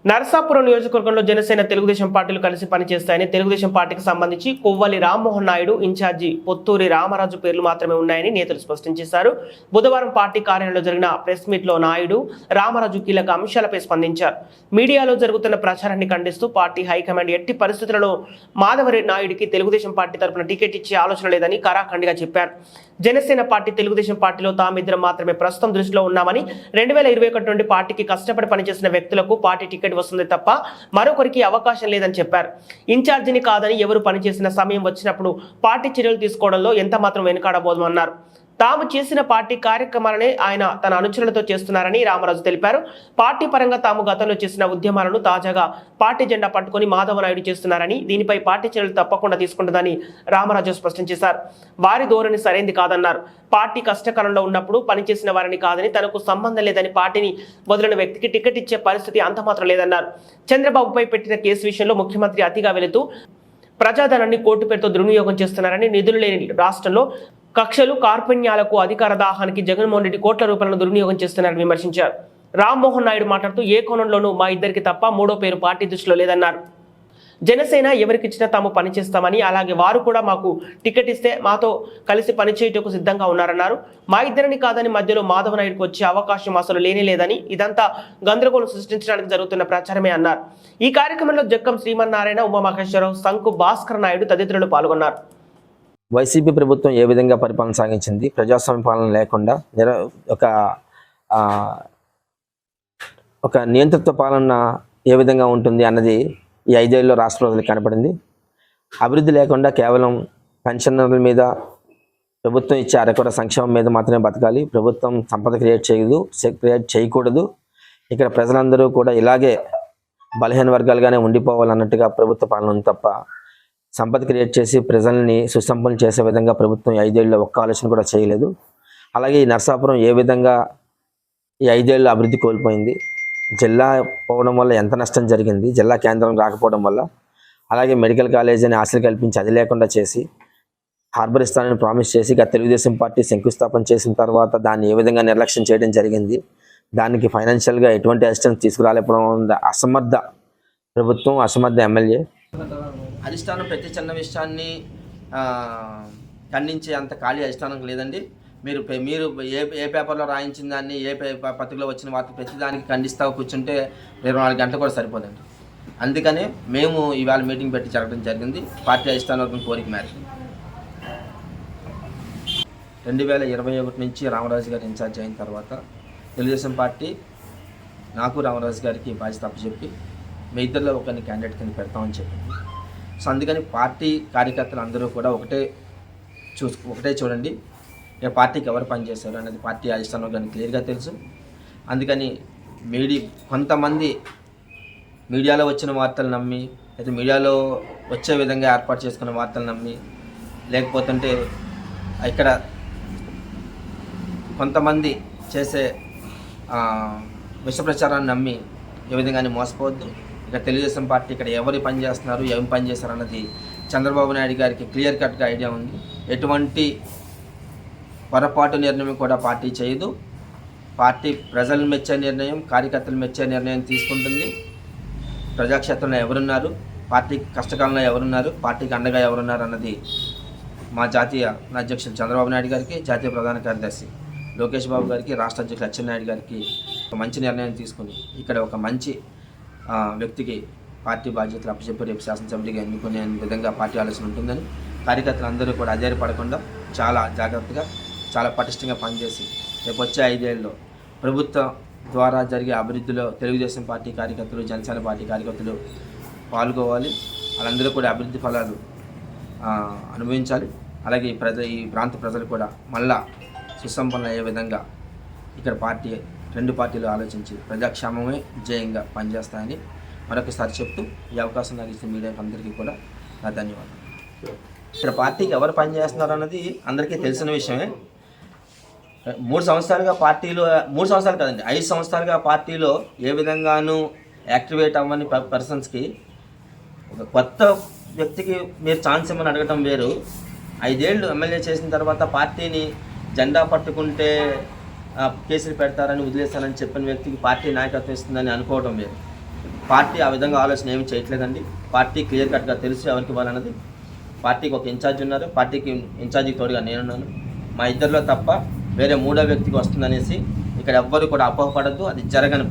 నరసాపురం నియోజకవర్గంలో జనసేన తెలుగుదేశం పార్టీలు కలిసి పనిచేస్తాయని, తెలుగుదేశం పార్టీకి సంబంధించి కొవ్వలి రామ్మోహన్ నాయుడు, ఇన్ఛార్జి పొత్తూరి రామరాజు పేర్లు మాత్రమే ఉన్నాయని నేతలు స్పష్టం చేశారు. బుధవారం పార్టీ కార్యాలయంలో జరిగిన ప్రెస్ మీట్లో నాయుడు, రామరాజు కీలక అంశాలపై స్పందించారు. మీడియాలో జరుగుతున్న ప్రచారాన్ని ఖండిస్తూ పార్టీ హైకమాండ్ ఎట్టి పరిస్థితులలో మాధవరి నాయుడికి తెలుగుదేశం పార్టీ తరపున టికెట్ ఇచ్చే ఆలోచన లేదని కరాఖండిగా చెప్పారు. జనసేన పార్టీ తెలుగుదేశం పార్టీలో తామిద్దరం మాత్రమే ప్రస్తుతం దృష్టిలో ఉన్నామని, 2021 నుండి పార్టీకి కష్టపడి పనిచేసిన వ్యక్తులకు పార్టీ టికెట్ వస్తుంది తప్ప మరొకరికి అవకాశం లేదని చెప్పారు. ఇన్ఛార్జిని కాదని ఎవరు పనిచేసిన సమయం వచ్చినప్పుడు పార్టీ చర్యలు తీసుకోవడంలో ఎంత మాత్రం వెనుకాడబోదన్నారు. తాము చేసిన పార్టీ కార్యక్రమాలనే ఆయన తన అనుచరులతో చేస్తున్నారని రామరాజు తెలిపారు. పార్టీ పరంగా తాము గతంలో చేసిన ఉద్యమాలను తాజాగా పార్టీ జెండా పట్టుకుని మాధవ నాయుడు చేస్తున్నారని, దీనిపై పార్టీ చర్యలు తప్పకుండా తీసుకుంటుందని రామరాజు స్పష్టం చేశారు. వారి ధోరణి సరైంది కాదన్నారు. పార్టీ కష్టకాలంలో ఉన్నప్పుడు పనిచేసిన వారిని కాదని, తనకు సంబంధం లేదని పార్టీని వదిలిన వ్యక్తికి టికెట్ ఇచ్చే పరిస్థితి అంత మాత్రం లేదన్నారు. చంద్రబాబుపై పెట్టిన కేసు విషయంలో ముఖ్యమంత్రి అతిగా వెళుతూ ప్రజాధనాన్ని కోర్టు పేరుతో దుర్వినియోగం చేస్తున్నారని, నిధులు లేని రాష్ట్రంలో కక్షలు కార్పణ్యాలకు అధికార దాహానికి జగన్మోహన్ రెడ్డి కోట్ల రూపాయలను దుర్వినియోగం చేస్తున్నారని విమర్శించారు. రామ్మోహన్ నాయుడు మాట్లాడుతూ ఏ కోణంలోనూ మా ఇద్దరికి తప్ప మూడో పేరు పార్టీ దృష్టిలో లేదన్నారు. జనసేన ఎవరికిచ్చినా తాము పనిచేస్తామని, అలాగే వారు కూడా మాకు టికెట్ ఇస్తే మాతో కలిసి పనిచేయటకు సిద్ధంగా ఉన్నారన్నారు. మా ఇద్దరిని కాదని మధ్యలో మాధవ నాయుడుకు వచ్చే అవకాశం అసలు లేని ఇదంతా గందరగోళం సృష్టించడానికి జరుగుతున్న ప్రచారమే అన్నారు. ఈ కార్యక్రమంలో జక్కం శ్రీమన్నారాయణ, ఉమామహేశ్వరరావు, శంకు భాస్కర్ నాయుడు తదితరులు పాల్గొన్నారు. వైసీపీ ప్రభుత్వం ఏ విధంగా పరిపాలన సాగించింది, ప్రజాస్వామ్య పాలన లేకుండా ఒక నియంతృత్వ పాలన ఏ విధంగా ఉంటుంది అన్నది ఈ 5 ఏళ్ళలో రాష్ట్ర ప్రజలకు కనపడింది. అభివృద్ధి లేకుండా కేవలం పెన్షనర్ల మీద, ప్రభుత్వం ఇచ్చే అరకొర సంక్షేమం మీద మాత్రమే బతకాలి. ప్రభుత్వం సంపద క్రియేట్ చేయకూడదు. ఇక్కడ ప్రజలందరూ కూడా ఇలాగే బలహీన వర్గాలుగానే ఉండిపోవాలన్నట్టుగా ప్రభుత్వ పాలన ఉంది తప్ప, సంపద క్రియేట్ చేసి ప్రజల్ని సుసంపన్నం చేసే విధంగా ప్రభుత్వం 5 ఏళ్ళలో ఒక్క ఆలోచన కూడా చేయలేదు. అలాగే ఈ నరసాపురం ఏ విధంగా ఈ 5 ఏళ్ళు అభివృద్ధి కోల్పోయింది, జిల్లా పోవడం వల్ల ఎంత నష్టం జరిగింది, జిల్లా కేంద్రం రాకపోవడం వల్ల, అలాగే మెడికల్ కాలేజ్ అని ఆశలు కల్పించి అది లేకుండా చేసి, హార్బర్ ఇస్తానని ప్రామిస్ చేసి తెలుగుదేశం పార్టీ శంకుస్థాపన చేసిన తర్వాత దాన్ని ఏ విధంగా నిర్లక్ష్యం చేయడం జరిగింది. దానికి ఫైనాన్షియల్గా ఎటువంటి అసిస్టెన్స్ తీసుకురాలేకపోవడం, అసమర్థ ప్రభుత్వం, అసమర్థ ఎమ్మెల్యే. అధిష్టానం ప్రతి చిన్న విషయాన్ని ఖండించే అంత ఖాళీ అధిష్టానం లేదండి. మీరు ఏ పేపర్లో రాయించిన దాన్ని, ఏ పత్రికలో వచ్చిన వార్త ప్రతిదానికి ఖండిస్తా కూర్చుంటే 24 గంటలు కూడా సరిపోదండి. అందుకనే మేము ఇవాళ మీటింగ్ పెట్టి జరగడం జరిగింది. పార్టీ అధిష్టానం వర్గం కోరిక మేరకు 2021 నుంచి రామరాజు గారు ఇన్ఛార్జ్ అయిన తర్వాత తెలుగుదేశం పార్టీ నాకు రామరాజు గారికి బాధ్యత అప్పచెప్పి మీ ఇద్దరిలో ఒకరిని క్యాండిడేట్ కింద పెడతామని చెప్పింది. సో అందుకని పార్టీ కార్యకర్తలు అందరూ కూడా ఒకటే చూడండి, ఇక పార్టీకి ఎవరు పనిచేశారు అనేది పార్టీ అధిష్టానం కానీ క్లియర్గా తెలుసు. అందుకని కొంతమంది మీడియాలో వచ్చిన వార్తలు నమ్మి, అయితే మీడియాలో వచ్చే విధంగా ఏర్పాటు చేసుకున్న వార్తలు నమ్మి, లేకపోతుంటే ఇక్కడ కొంతమంది చేసే విష ప్రచారాన్ని నమ్మి ఏ విధంగానే మోసపోవద్దు. ఇక తెలుగుదేశం పార్టీ ఇక్కడ ఎవరు పనిచేస్తున్నారు, ఏం పనిచేస్తారు అన్నది చంద్రబాబు నాయుడు గారికి క్లియర్ కట్గా ఐడియా ఉంది. ఎటువంటి పొరపాటు నిర్ణయం కూడా పార్టీ చేయదు. పార్టీ ప్రజలు మెచ్చే నిర్ణయం, కార్యకర్తలు మెచ్చే నిర్ణయం తీసుకుంటుంది. ప్రజాక్షేత్రంలో ఎవరున్నారు, పార్టీకి కష్టకాలంలో ఎవరున్నారు, పార్టీకి అండగా ఎవరున్నారు అన్నది మా జాతీయ అధ్యక్షులు చంద్రబాబు నాయుడు గారికి, జాతీయ ప్రధాన కార్యదర్శి లోకేష్ బాబు గారికి, రాష్ట్ర అధ్యక్షులు అచ్చెన్నాయుడు గారికి ఒక మంచి నిర్ణయం తీసుకుని ఇక్కడ ఒక మంచి వ్యక్తికి పార్టీ బాధ్యతలు అప్పచెప్పి రేపు శాసనసభ్యుడిగా ఎన్నుకునే విధంగా పార్టీ ఆలోచన ఉంటుందని, కార్యకర్తలు అందరూ కూడా అధైర్యపడకుండా చాలా జాగ్రత్తగా, చాలా పటిష్టంగా పనిచేసి రేపు వచ్చే 5 ఏళ్ళలో ప్రభుత్వం ద్వారా జరిగే అభివృద్ధిలో తెలుగుదేశం పార్టీ కార్యకర్తలు, జనసేన పార్టీ కార్యకర్తలు పాల్గొవాలి. వాళ్ళందరూ కూడా అభివృద్ధి ఫలాలు అనుభవించాలి. అలాగే ఈ ప్రాంత ప్రజలు కూడా మళ్ళా సుసంపన్న అయ్యే విధంగా ఇక్కడ రెండు పార్టీలు ఆలోచించి ప్రజాక్షేమమే జయంగా పనిచేస్తాయని మరొకసారి చెప్తూ ఈ అవకాశం నాకు ఇచ్చిన మీడియాకి అందరికీ కూడా నా ధన్యవాదాలు. ఇక్కడ పార్టీకి ఎవరు పనిచేస్తున్నారు అన్నది అందరికీ తెలిసిన విషయమే. 3 సంవత్సరాలుగా పార్టీలో, 3 సంవత్సరాలు కాదండి, 5 సంవత్సరాలుగా పార్టీలో ఏ విధంగానూ యాక్టివేట్ అవ్వని పర్సన్స్కి ఒక కొత్త వ్యక్తికి మీరు ఛాన్స్ ఇవ్వమని అడగటం వేరు. 5 ఏళ్ళు ఎమ్మెల్యే చేసిన తర్వాత పార్టీని జెండా పట్టుకుంటే కేసులు పెడతారని వదిలేస్తానని చెప్పిన వ్యక్తికి పార్టీ నాయకత్వం ఇస్తుందని అనుకోవడం వేరు. పార్టీ ఆ విధంగా ఆలోచన ఏమి చేయట్లేదండి. పార్టీ క్లియర్ కట్గా తెలుసు ఎవరికి ఇవ్వాలన్నది. పార్టీకి ఒక ఇన్ఛార్జ్ ఉన్నారు, పార్టీకి ఇన్ఛార్జికి తోడుగా నేనున్నాను. మా ఇద్దరిలో తప్ప వేరే మూడో వ్యక్తికి వస్తుందనేసి ఇక్కడ ఎవ్వరు కూడా అపోహపడద్దు. అది జరగని